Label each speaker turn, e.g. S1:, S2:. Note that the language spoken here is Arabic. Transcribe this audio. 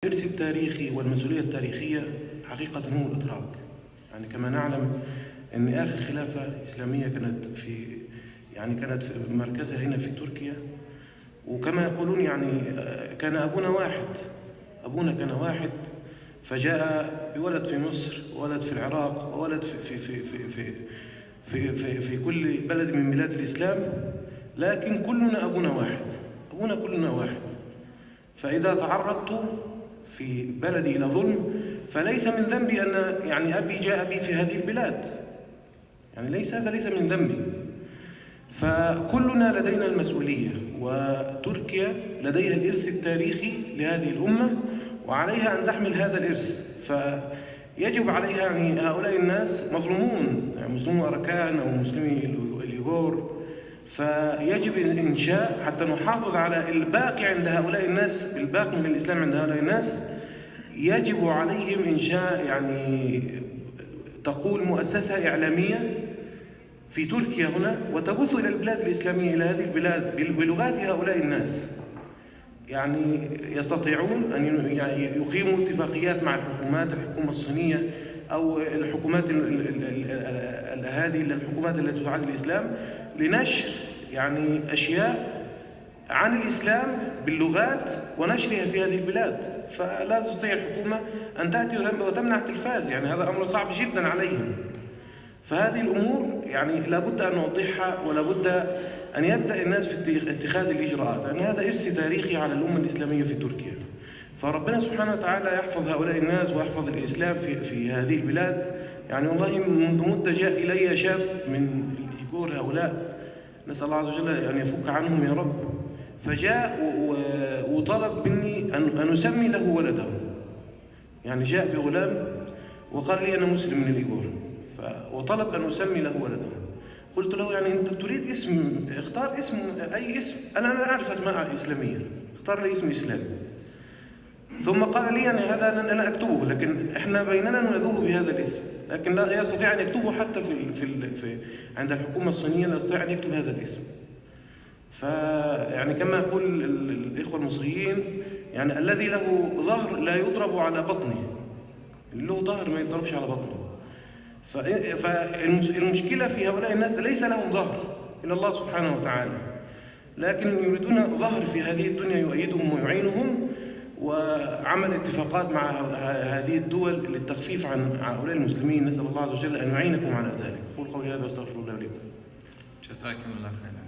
S1: الإرث التاريخي والمسؤولية التاريخية حقيقة هم الأتراك. يعني كما نعلم أن آخر خلافة إسلامية كانت في مركزها هنا في تركيا، وكما يقولون يعني كان أبونا كان واحد، فجاء بولد في مصر وولد في العراق وولد في كل بلد من بلاد الإسلام، لكن كلنا أبونا كلنا واحد. فإذا تعرضت في بلدي إلى ظلم فليس من ذنبي أن يعني أبي جاء بي في هذه البلاد، يعني هذا ليس من ذنبي. فكلنا لدينا المسؤولية، وتركيا لديها الإرث التاريخي لهذه الأمة وعليها أن تحمل هذا الإرث. فيجب عليها يعني هؤلاء الناس مظلومون، يعني مسلمو أركان أو مسلمي الإيغور، فيجب الإنشاء حتى نحافظ على الباقي عند هؤلاء الناس، الباقي من الإسلام عند هؤلاء الناس. يجب عليهم إنشاء يعني تقول مؤسسة إعلامية في تركيا هنا وتبث إلى البلاد الإسلامية، إلى هذه البلاد بلغات هؤلاء الناس. يعني يستطيعون أن يقيموا اتفاقيات مع الحكومة الصينية أو الحكومات هذه الحكومات التي تعادي الإسلام لنشر يعني أشياء عن الإسلام باللغات ونشرها في هذه البلاد. فلا تستطيع الحكومة أن تأتي وتمنع التلفاز، يعني هذا أمر صعب جدا عليهم. فهذه الأمور يعني لابد أن نوضحها، ولابد أن يبدأ الناس في اتخاذ الإجراءات، لأن هذا إرث تاريخي على الأمة الإسلامية في تركيا. فربنا سبحانه وتعالى يحفظ هؤلاء الناس ويحفظ الإسلام في هذه البلاد. يعني والله منذ مدة جاء إلي شاب من الإيغور هؤلاء، نسأل الله عز وجل أن يفك عنهم يا رب، فجاء وطلب مني أن أسمي له ولده. يعني جاء بغلام وقال لي أنا مسلم من الإيغور، وطلب أن أسمي له ولده. قلت له يعني أنت تريد اسم، اختار اسم، أي اسم، أنا لا أعرف أسماء إسلامية، اختار لي اسم إسلامي. ثم قال لي يعني هذا أنا أكتبه، لكن إحنا بيننا ندوه بهذا الاسم، لكن لا يستطيع أن يكتبه حتى في عند الحكومة الصينية، لا يستطيع أن يكتب هذا الاسم. فيعني كما يقول الإخوة المصريين، يعني الذي له ظهر لا يضرب على بطنه، اللي له ظهر ما يضربش على بطنه. فالمشكلة في هؤلاء الناس ليس لهم ظهر إلا الله سبحانه وتعالى، لكن يريدون ظهر في هذه الدنيا يؤيدهم ويعينهم، وعمل اتفاقات مع هذه الدول للتخفيف عن هؤلاء المسلمين. نسأل الله عز وجل أن يعينكم على ذلك. أقول قولي هذا واستغفر الله لكم.
S2: جزاكم الله خيرا.